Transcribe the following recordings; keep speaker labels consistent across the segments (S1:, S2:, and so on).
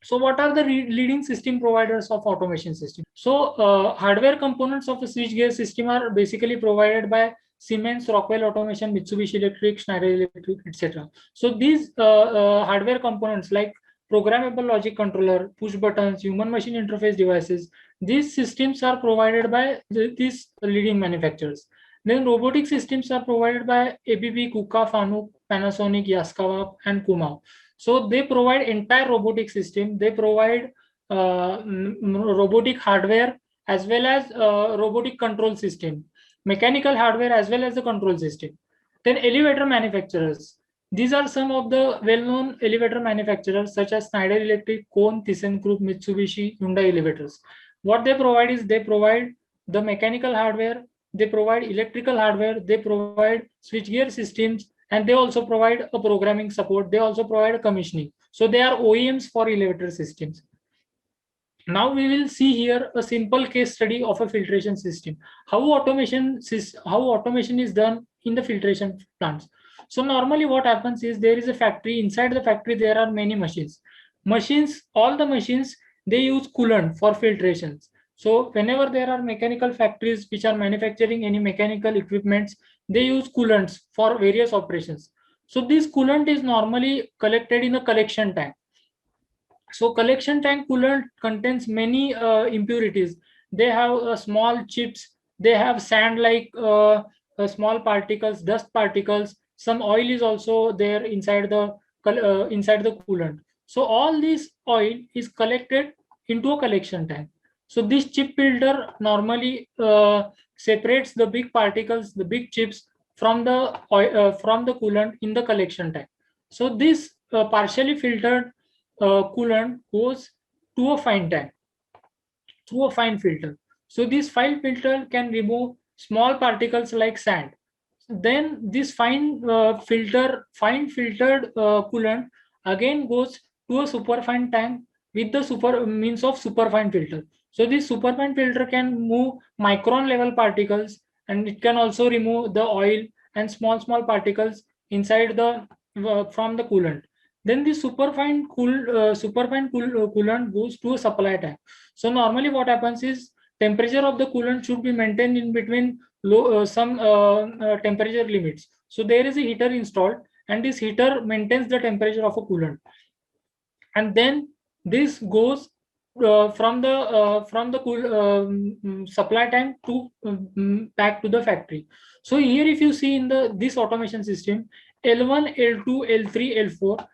S1: So what are the leading system providers of automation system? So hardware components of a switchgear system are basically provided by Siemens, Rockwell Automation, Mitsubishi Electric, Schneider Electric, etc. So these hardware components like programmable logic controller, push buttons, human machine interface devices, these systems are provided by these leading manufacturers. Then robotic systems are provided by ABB, KUKA, Fanuc, Panasonic, Yaskawa, and Kumau. So they provide entire robotic system. They provide robotic hardware as well as robotic control system, mechanical hardware as well as the control system. Then elevator manufacturers. These are some of the well-known elevator manufacturers such as Schneider Electric, Kohn, ThyssenKrupp, Mitsubishi, Hyundai Elevators. What they provide is they provide the mechanical hardware, they provide electrical hardware, they provide switchgear systems, and they also provide a programming support. They also provide a commissioning. So they are OEMs for elevator systems. Now we will see here a simple case study of a filtration system. How automation is done in the filtration plants. So normally what happens is there is a factory. Inside the factory there are many machines. All the machines, they use coolant for filtrations. So whenever there are mechanical factories which are manufacturing any mechanical equipments, they use coolants for various operations. So this coolant is normally collected in a collection tank. So collection tank coolant contains many impurities. They have small chips. They have sand like small particles, dust particles. Some oil is also there inside the coolant. So all this oil is collected into a collection tank. So this chip filter normally separates the big particles, the big chips from the oil, from the coolant in the collection tank. So this partially filtered coolant goes to a fine tank through a fine filter. So this fine filter can remove small particles like sand. Then this fine filtered coolant again goes to a superfine tank with the superfine filter. So this superfine filter can move micron level particles, and it can also remove the oil and small particles inside the from the coolant. Then the coolant goes to a supply tank. So normally what happens is temperature of the coolant should be maintained in between some temperature limits. So there is a heater installed, and this heater maintains the temperature of a coolant. And then this goes from the supply tank to back to the factory. So here, if you see in this automation system, L1, L2, L3, L4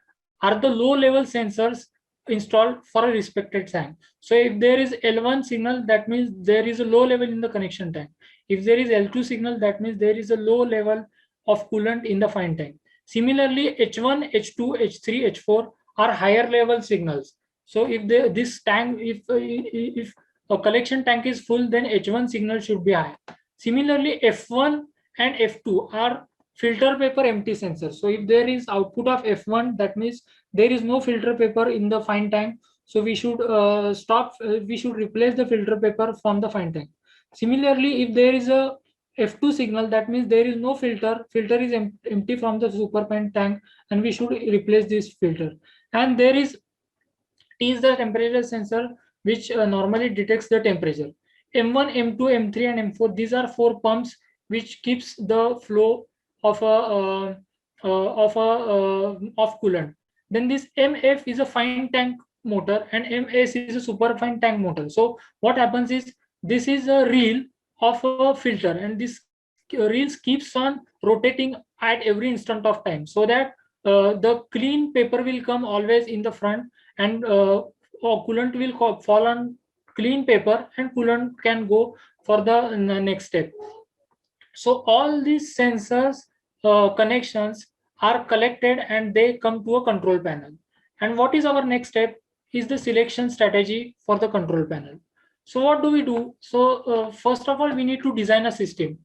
S1: are the low level sensors installed for a respected tank. So if there is L1 signal, that means there is a low level in the connection tank. If there is L2 signal, that means there is a low level of coolant in the fine tank. Similarly, H1, H2, H3, H4 are higher level signals. So if if a collection tank is full, then H1 signal should be high. Similarly, F1 and F2 are filter paper empty sensors. So if there is output of F1, that means there is no filter paper in the fine tank. So we should we should replace the filter paper from the fine tank. Similarly, if there is a F2 signal, that means there is no filter is empty from the superfine tank, and we should replace this filter. And there is T is the temperature sensor, which normally detects the temperature. M1, M2, M3, and M4, these are four pumps which keeps the flow of of coolant. Then this MF is a fine tank motor, and MS is a superfine tank motor. So what happens is, this is a reel of a filter, and this reels keeps on rotating at every instant of time, so that the clean paper will come always in the front, and coolant will fall on clean paper, and coolant can go for the next step. So all these sensors connections are collected, and they come to a control panel. And what is our next step is the selection strategy for the control panel. So what do we do? So first of all, we need to design a system.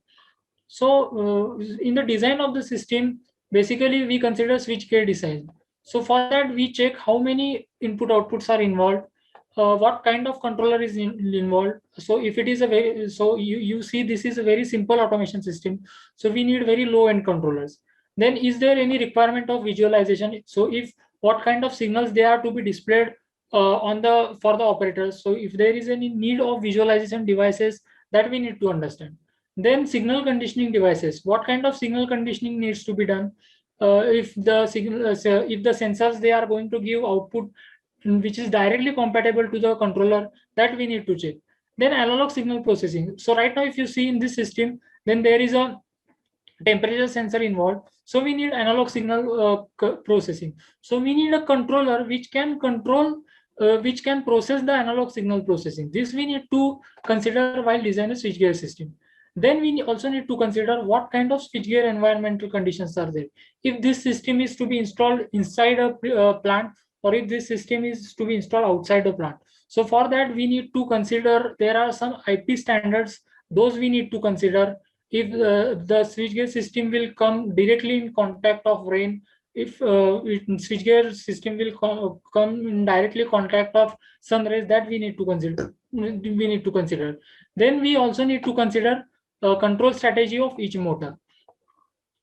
S1: So in the design of the system, basically we consider switchgear design. So for that, we check how many input outputs are involved, what kind of controller is involved. So if it is a very, so you see this is a very simple automation system. So we need very low end controllers. Then is there any requirement of visualization? So if what kind of signals they are to be displayed for the operators. So if there is any need of visualization devices, that we need to understand. Then signal conditioning devices. What kind of signal conditioning needs to be done? If the sensors, they are going to give output which is directly compatible to the controller, that we need to check. Then analog signal processing. So right now, if you see in this system, then there is a temperature sensor involved. So we need analog signal processing. So we need a controller which can control, which can process the analog signal processing. This we need to consider while designing a switchgear system. Then we also need to consider what kind of switchgear environmental conditions are there. If this system is to be installed inside a plant, or if this system is to be installed outside the plant. So for that, we need to consider, there are some IP standards, those we need to consider. If the switchgear system will come directly in contact of rain, if switchgear system will come in directly contact of sun rays, that we need to consider. Then we also need to consider control strategy of each motor.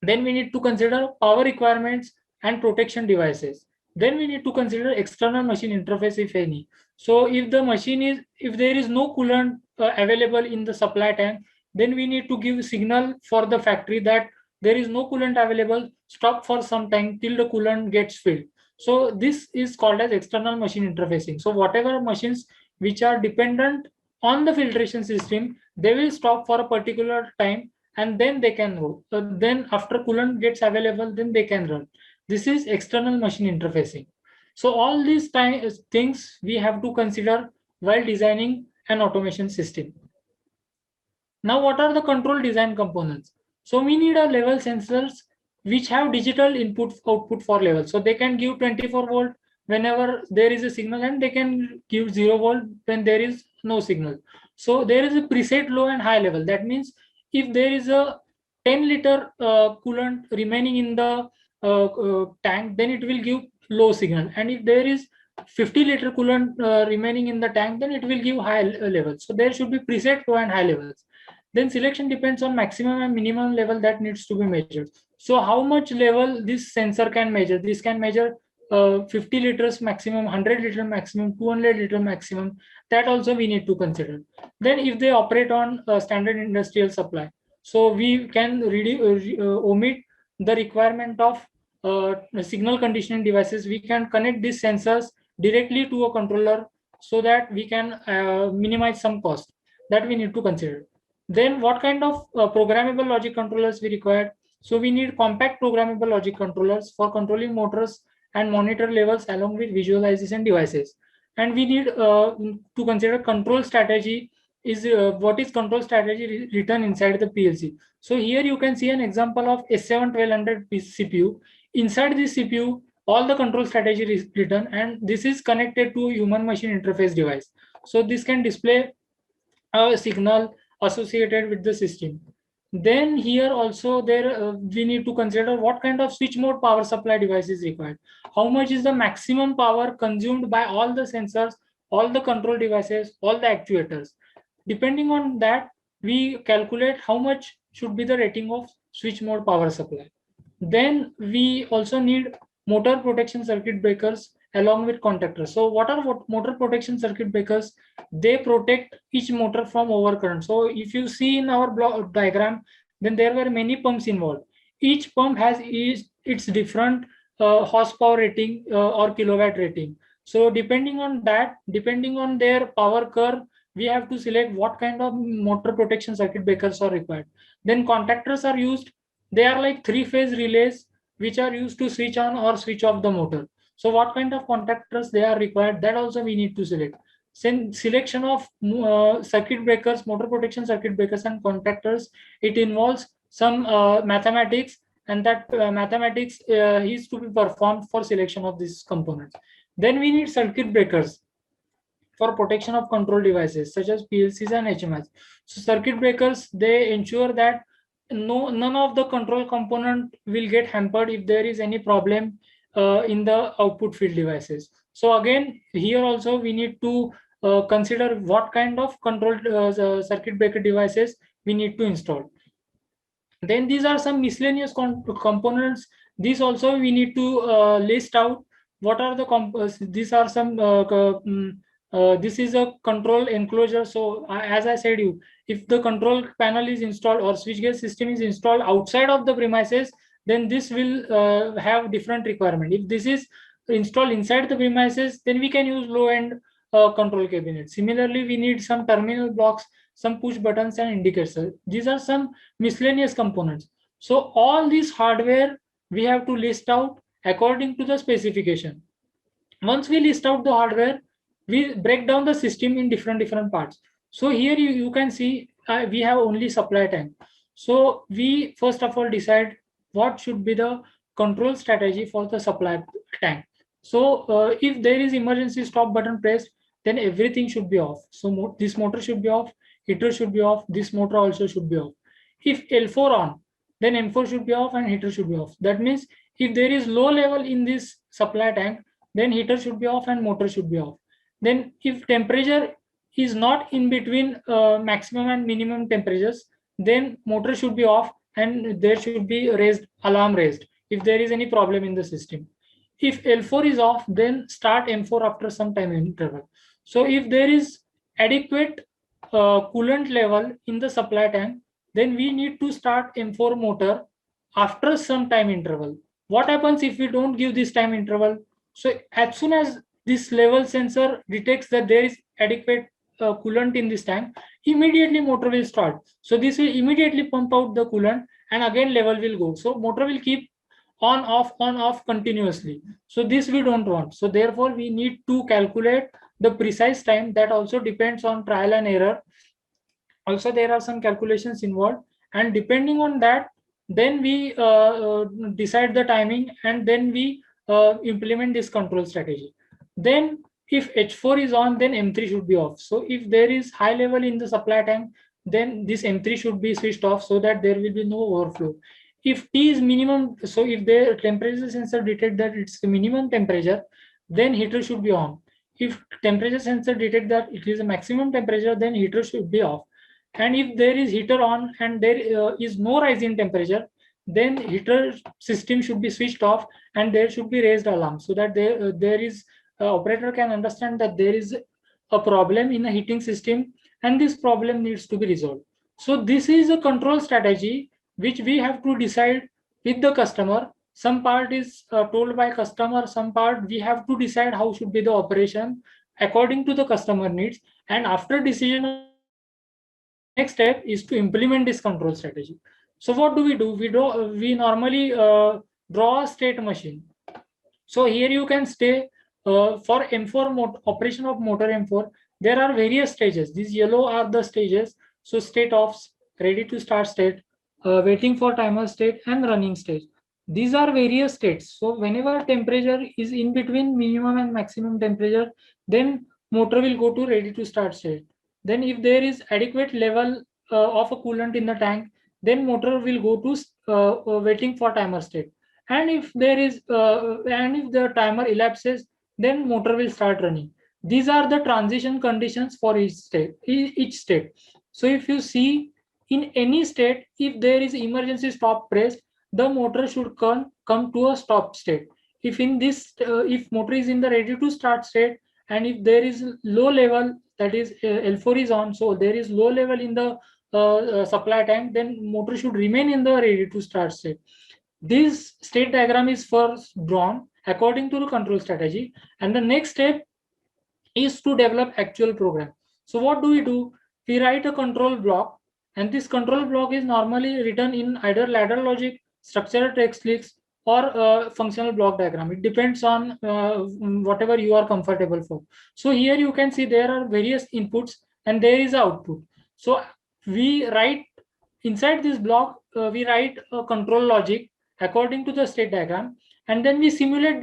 S1: Then we need to consider power requirements and protection devices. Then we need to consider external machine interface, if any. So if there is no coolant available in the supply tank, then we need to give signal for the factory that there is no coolant available, stop for some time till the coolant gets filled. So this is called as external machine interfacing. So whatever machines which are dependent on the filtration system, they will stop for a particular time and then they can roll. Then after coolant gets available, then they can run. This is external machine interfacing. So all these things we have to consider while designing an automation system. Now, what are the control design components? So we need a level sensors which have digital input output for level. So they can give 24 volt whenever there is a signal, and they can give 0 volt when there is no signal. So there is a preset low and high level. That means if there is a 10-liter coolant remaining in the tank, then it will give low signal. And if there is 50-liter coolant remaining in the tank, then it will give high level. So there should be preset low and high levels. Then selection depends on maximum and minimum level that needs to be measured. So how much level this sensor can measure? This can measure 50 liters maximum, 100 liter maximum, 200 liter maximum. That also we need to consider. Then if they operate on standard industrial supply, so we can omit the requirement of signal conditioning devices. We can connect these sensors directly to a controller so that we can minimize some cost. That we need to consider. Then what kind of programmable logic controllers we require? So we need compact programmable logic controllers for controlling motors and monitor levels along with visualization devices. And we need to consider control strategy. What is control strategy written inside the PLC. So here you can see an example of S7 1200 CPU. Inside this CPU, all the control strategy is written, and this is connected to a human machine interface device. So this can display a signal associated with the system. Then here also we need to consider what kind of switch mode power supply device is required. How much is the maximum power consumed by all the sensors, all the control devices, all the actuators. Depending on that, we calculate how much should be the rating of switch mode power supply. Then we also need motor protection circuit breakers along with contactors. So what are motor protection circuit breakers? They protect each motor from overcurrent. So if you see in our block diagram, then there were many pumps involved. Each pump has its different horsepower rating or kilowatt rating. So depending on that, depending on their power curve, we have to select what kind of motor protection circuit breakers are required. Then contactors are used. They are like three-phase relays which are used to switch on or switch off the motor. So what kind of contactors they are required, that also we need to select. Selection of circuit breakers, motor protection circuit breakers and contactors, it involves some mathematics, and that mathematics is to be performed for selection of these components. Then we need circuit breakers for protection of control devices such as PLCs and HMIs. So circuit breakers, they ensure that none of the control component will get hampered if there is any problem in the output field devices. So again, here also we need to consider what kind of control circuit breaker devices we need to install. Then these are some miscellaneous components. These also we need to list out. what are the these are some this is a control enclosure. So as I said you, if the control panel is installed or switchgear system is installed outside of the premises, then this will have different requirement. If this is installed inside the premises, then we can use low end control cabinet. Similarly, we need some terminal blocks, some push buttons and indicators. These are some miscellaneous components. So all this hardware we have to list out according to the specification. Once we list out the hardware, we break down the system in different parts. So here you can see we have only supply tank. So we first of all decide what should be the control strategy for the supply tank. So if there is emergency stop button pressed, then everything should be off. So this motor should be off, heater should be off, this motor also should be off. If L4 on, then M4 should be off and heater should be off. That means if there is low level in this supply tank, then heater should be off and motor should be off. Then if temperature is not in between maximum and minimum temperatures, then motor should be off and there should be alarm raised if there is any problem in the system. If L4 is off, then start M4 after some time interval. So if there is adequate coolant level in the supply tank, then we need to start M4 motor after some time interval. What happens if we don't give this time interval? So as soon as this level sensor detects that there is adequate coolant in this tank, immediately motor will start. So this will immediately pump out the coolant and again level will go. So motor will keep on off continuously. So this we don't want. So therefore we need to calculate the precise time. That also depends on trial and error. Also there are some calculations involved, and depending on that, then we decide the timing and then we implement this control strategy. Then if H4 is on, then M3 should be off. So if there is high level in the supply tank, then this M3 should be switched off so that there will be no overflow. If T is minimum, so if the temperature sensor detect that it's the minimum temperature, then heater should be on. If temperature sensor detect that it is a maximum temperature, then heater should be off. And if there is heater on and there is no rise in temperature, then heater system should be switched off and there should be raised alarm so that there is operator can understand that there is a problem in the heating system and this problem needs to be resolved. So this is a control strategy which we have to decide with the customer. Some part is told by customer, some part we have to decide how should be the operation according to the customer needs. And after decision of the customer, the next step is to implement this control strategy. So what do? We normally draw a state machine. So here you can stay for M4 operation of motor M4. There are various stages. These yellow are the stages. So state offs, ready to start state, waiting for timer state, and running stage. These are various states. So whenever temperature is in between minimum and maximum temperature, then motor will go to ready to start state. Then if there is adequate level of a coolant in the tank, then motor will go to waiting for timer state. And if there is and if the timer elapses, then motor will start running. These are the transition conditions for each state. So if you see in any state, if there is emergency stop pressed, the motor should come to a stop state. If in this if motor is in the ready to start state and if there is low level, that is L4 is on, so there is low level in the supply tank, then motor should remain in the ready to start state. This state diagram is first drawn according to the control strategy, and the next step is to develop actual program. So what do? We write a control block, and this control block is normally written in either ladder logic, structural text list, or functional block diagram. It depends on whatever you are comfortable for. So here you can see there are various inputs and there is output. So we write inside this block, we write a control logic according to the state diagram, and then we simulate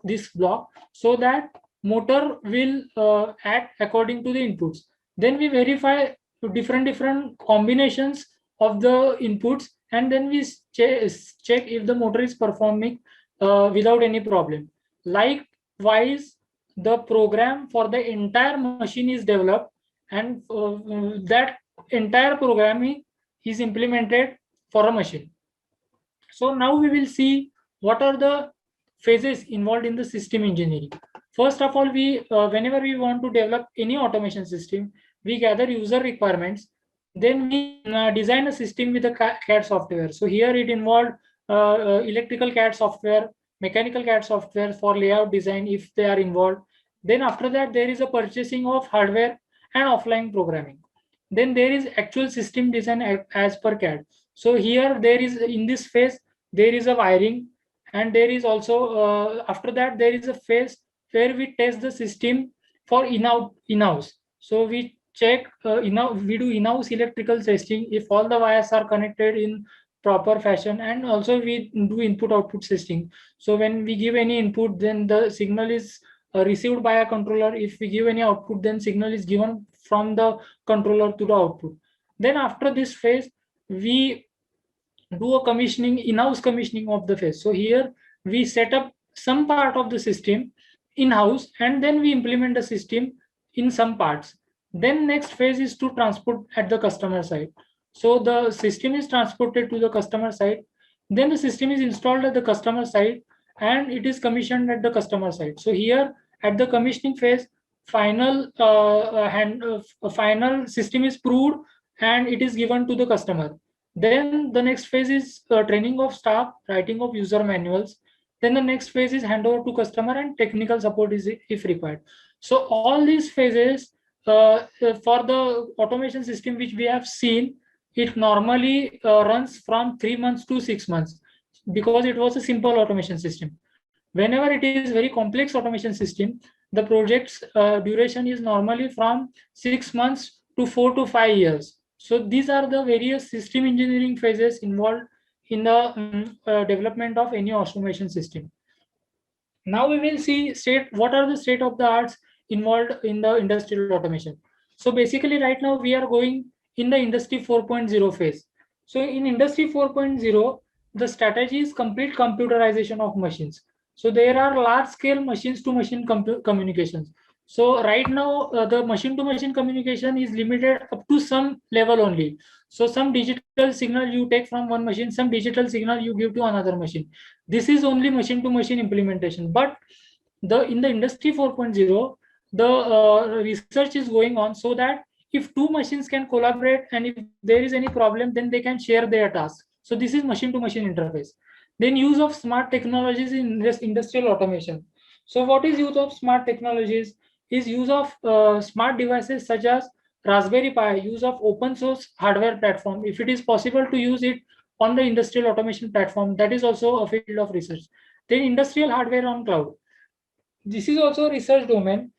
S1: this block so that motor will act according to the inputs. Then we verify different combinations of the inputs, and then we check if the motor is performing without any problem. Likewise, the program for the entire machine is developed, and that entire programming is implemented for a machine. So now we will see what are the phases involved in the system engineering. First of all, we whenever we want to develop any automation system, we gather user requirements. Then we design a system with the CAD software. So here it involved electrical CAD software, mechanical CAD software for layout design if they are involved. Then after that, there is a purchasing of hardware and offline programming. Then there is actual system design as per CAD. So here there is, in this phase, there is a wiring, and there is also after that there is a phase where we test the system for in-house. So we check we do in-house electrical testing if all the wires are connected in proper fashion, and also we do input output testing. So when we give any input, then the signal is received by a controller. If we give any output, then signal is given from the controller to the output. Then after this phase, we do a commissioning, in-house commissioning of the phase. So here we set up some part of the system in-house, and then we implement the system in some parts. Then next phase is to transport at the customer side. So the system is transported to the customer side. Then the system is installed at the customer side, and it is commissioned at the customer side. So here at the commissioning phase, final system is proved and it is given to the customer. Then the next phase is training of staff, writing of user manuals. Then the next phase is handover to customer and technical support is if required. So all these phases for the automation system which we have seen, it normally runs from 3 months to 6 months, because it was a simple automation system. Whenever it is very complex automation system, the project's duration is normally from 6 months to 4 to 5 years. So these are the various system engineering phases involved in the development of any automation system. Now we will see what are the state of the arts involved in the industrial automation. So basically right now we are going in the industry 4.0 phase. So in industry 4.0, the strategy is complete computerization of machines. So there are large scale machines to machine communications. So right now the machine to machine communication is limited up to some level only. So some digital signal you take from one machine, some digital signal you give to another machine. This is only machine to machine implementation. But in the industry 4.0, the research is going on so that if two machines can collaborate and if there is any problem, then they can share their tasks. So this is machine to machine interface. Then use of smart technologies in this industrial automation. So what is use of smart technologies? Is use of smart devices such as Raspberry Pi, use of open source hardware platform. If it is possible to use it on the industrial automation platform, that is also a field of research. Then industrial hardware on cloud. This is also a research domain.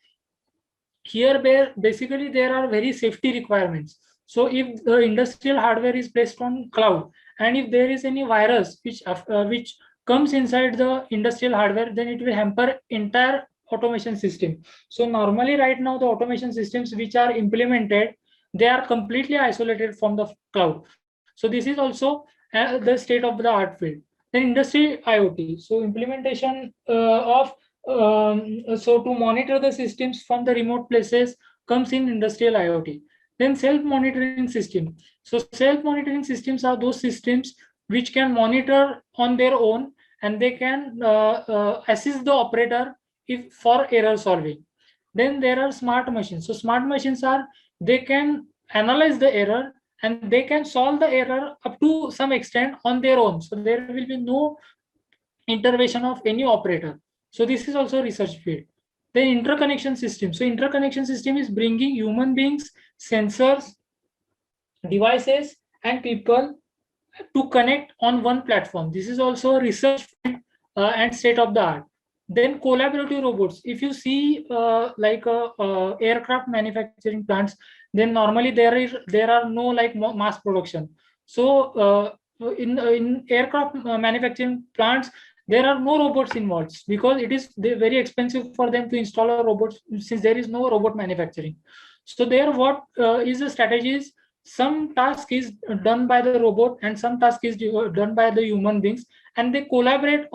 S1: Here where basically there are very safety requirements. So if the industrial hardware is placed on cloud, and if there is any virus which comes inside the industrial hardware, then it will hamper entire automation system. So normally right now the automation systems which are implemented, they are completely isolated from the cloud. So this is also the state of the art field. Then industry IoT. So implementation of so to monitor the systems from the remote places comes in industrial IoT. Then self-monitoring system. So self-monitoring systems are those systems which can monitor on their own, and they can assist the operator if for error solving. Then there are smart machines. So smart machines are, they can analyze the error and they can solve the error up to some extent on their own. So there will be no intervention of any operator. So this is also a research field. Then interconnection system. So interconnection system is bringing human beings, sensors, devices, and people to connect on one platform. This is also a research field and state of the art. Then collaborative robots. If you see like aircraft manufacturing plants, then normally there are no like mass production. So in aircraft manufacturing plants, there are no robots involved because it is very expensive for them to install a robot, since there is no robot manufacturing. So there what is the strategy is, some task is done by the robot and some task is done by the human beings, and they collaborate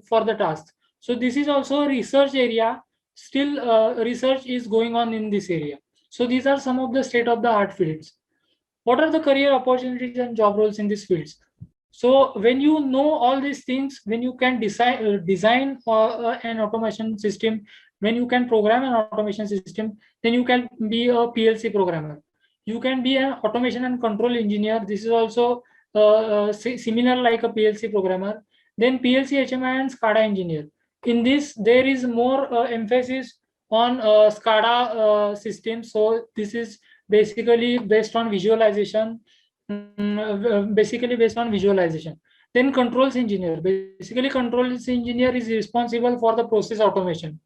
S1: for the task. So this is also a research area. Still research is going on in this area. So these are some of the state of the art fields. What are the career opportunities and job roles in these fields? So when you know all these things, when you can design an automation system, when you can program an automation system, then you can be a PLC programmer. You can be an automation and control engineer. This is also similar like a PLC programmer. Then PLC HMI and SCADA engineer. In this, there is more emphasis on SCADA systems. So this is basically based on visualization. Basically based on visualization. Then controls engineer. Basically, controls engineer is responsible for the process automation.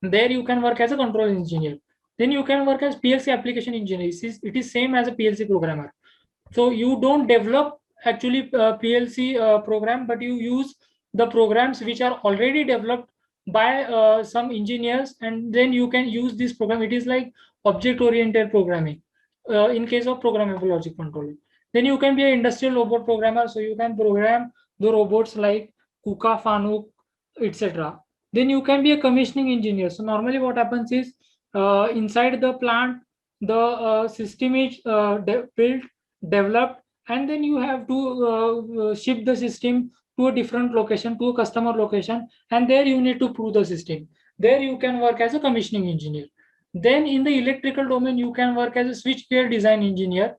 S1: There you can work as a control engineer. Then you can work as PLC application engineer. It is same as a PLC programmer. So you don't develop actually PLC program, but you use the programs which are already developed by some engineers, and then you can use this program. It is like object oriented programming in case of programmable logic controller. Then you can be an industrial robot programmer, so you can program the robots like KUKA, FANUC, etc. Then you can be a commissioning engineer. So normally what happens is inside the plant, the system is built, developed, and then you have to ship the system to a different location, to a customer location, and there you need to prove the system. There you can work as a commissioning engineer. Then in the electrical domain, you can work as a switchgear design engineer.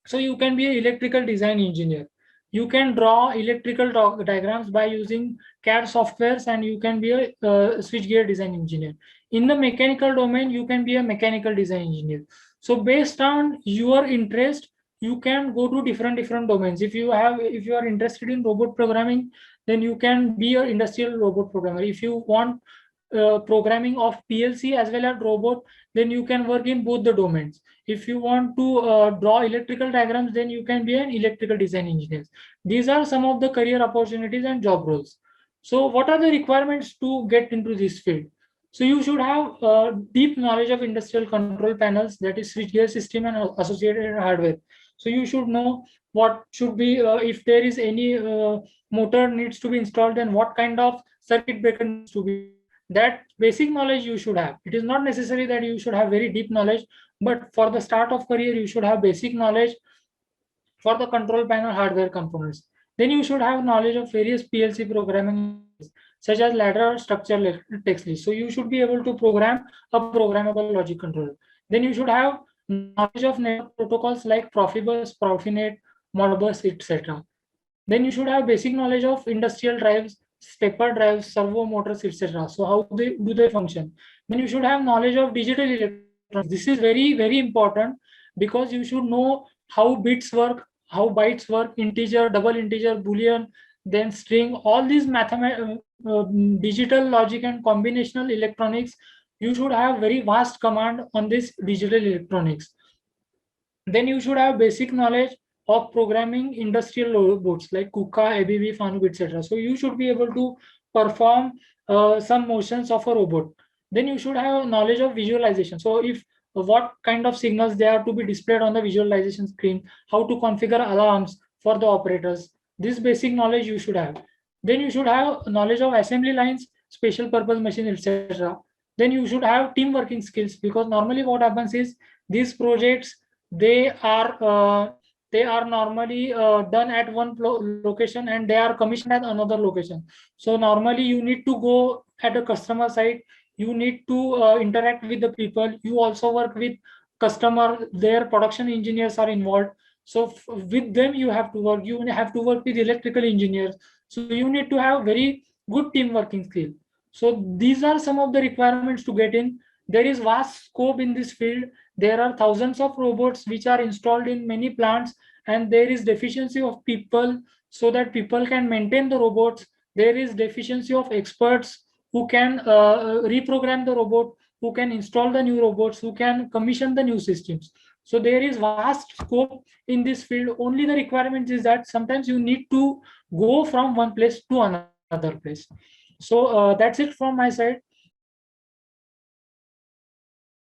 S1: So you can be an electrical design engineer. You can draw electrical diagrams by using CAD softwares, and you can be a switchgear design engineer. In the mechanical domain, you can be a mechanical design engineer. So based on your interest, you can go to different domains. If you are interested in robot programming, then you can be an industrial robot programmer. If you want programming of PLC as well as robot, then you can work in both the domains. If you want to draw electrical diagrams, then you can be an electrical design engineer. These are some of the career opportunities and job roles. So what are the requirements to get into this field? So you should have deep knowledge of industrial control panels, that is switchgear system and associated hardware. So you should know what should be, if there is any motor needs to be installed, then what kind of circuit breaker needs to be. That basic knowledge you should have. It is not necessary that you should have very deep knowledge, but for the start of career, you should have basic knowledge for the control panel hardware components. Then you should have knowledge of various PLC programming, such as ladder or structure text list. So you should be able to program a programmable logic controller. Then you should have knowledge of network protocols like Profibus, Profinet, Modbus, etc. Then you should have basic knowledge of industrial drives, stepper drives, servo motors, etc. So how do they function? Then you should have knowledge of digital electronics. This is very important, because you should know how bits work, how bytes work, integer, double integer, boolean, then string, all these digital logic and combinational electronics. You should have very vast command on this digital electronics. Then you should have basic knowledge of programming industrial robots like KUKA, ABB, FANUC, etc. So you should be able to perform some motions of a robot. Then you should have knowledge of visualization. So if what kind of signals they are to be displayed on the visualization screen, how to configure alarms for the operators. This basic knowledge you should have. Then you should have knowledge of assembly lines, special purpose machine, etc. Then you should have team working skills, because normally what happens is these projects, they are normally done at one location, and they are commissioned at another location. So normally you need to go at a customer site, you need to interact with the people, you also work with customer, their production engineers are involved. So with them you have to work, you have to work with electrical engineers. So you need to have very good team working skill. So these are some of the requirements to get in. There is vast scope in this field. There are thousands of robots which are installed in many plants, and there is deficiency of people, so that people can maintain the robots. There is deficiency of experts who can reprogram the robot, who can install the new robots, who can commission the new systems. So there is vast scope in this field. Only the requirement is that sometimes you need to go from one place to another place. So that's it from my side.